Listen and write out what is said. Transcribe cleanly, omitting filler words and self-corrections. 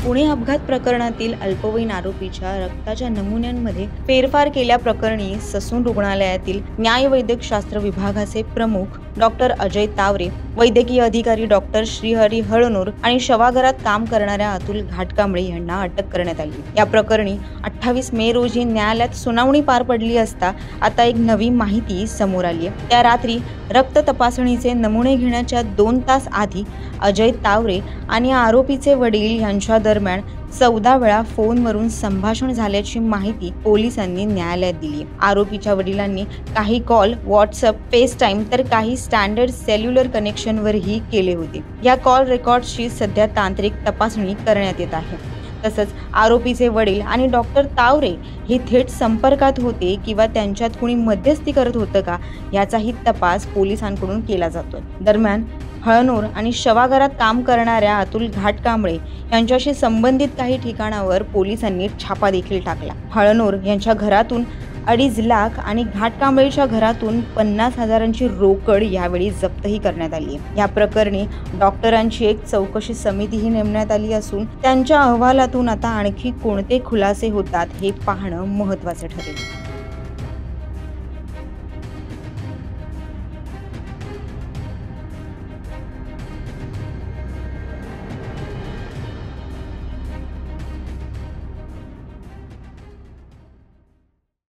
पुणे अपघात प्रकरणातील अल्पवयीन आरोपीच्या रक्ताच्या नमुन्यांमध्ये फेरफार केल्याप्रकरणी ससून रुग्णालयातील न्यायवैद्यकशास्त्र विभागाचे प्रमुख डॉक्टर अजय तावरे, वैद्यकीय अधिकारी डॉक्टर श्रीहरी हळनूर आणि शवागारात काम करणाऱ्या अतुल घाटकांबळे यांना अटक करण्यात आली। या प्रकरणी 28 मे रोजी न्यायालयात सुनावणी पार पडली असता आता एक नवी माहिती समोर आली आहे। त्या रात्री रक्त तपासणीचे नमुने घेण्याच्या 2 तास आधी अजय तावरे आणि आरोपीचे वडील यांच्या दरम्यान 14 वेळा फोनवरून संभाषण झाल्याची माहिती पोलिसांनी न्यायालयात दिली। आरोपीच्या वडिलांनी काही कॉल व्हॉट्सअप, फेसटाइम तर काही स्टँडर्ड सेल्युलर कनेक्शनवरही केले होते। या कॉल रेकॉर्ड्सची सध्या तांत्रिक तपासणी करण्यात येत आहे। तसंच आरोपीचे वडील आणि डॉक्टर तावरे हे थेट संपर्कात होते किंवा त्यांच्यात कुणी मध्यस्थी करत होतं का याचाही तपास पोलिसांकडून केला जातोय। दरम्यान हळनूर आणि शवागारात काम करणाऱ्या अतुल घाटकांबळे यांच्याशी संबंधित काही ठिकाणावर पोलिसांनी छापा देखील टाकला। हळनूर यांच्या घरातून 2.5 लाख आणि घाटकांबळेच्या घरातून 50,000ची रोकड यावेळी जप्तही करण्यात आली आहे। या प्रकरणी डॉक्टरांची एक चौकशी समितीही नेमण्यात आली असून त्यांच्या अहवालातून आता आणखी कोणते खुलासे होतात हे पाहणं महत्त्वाचं ठरेल।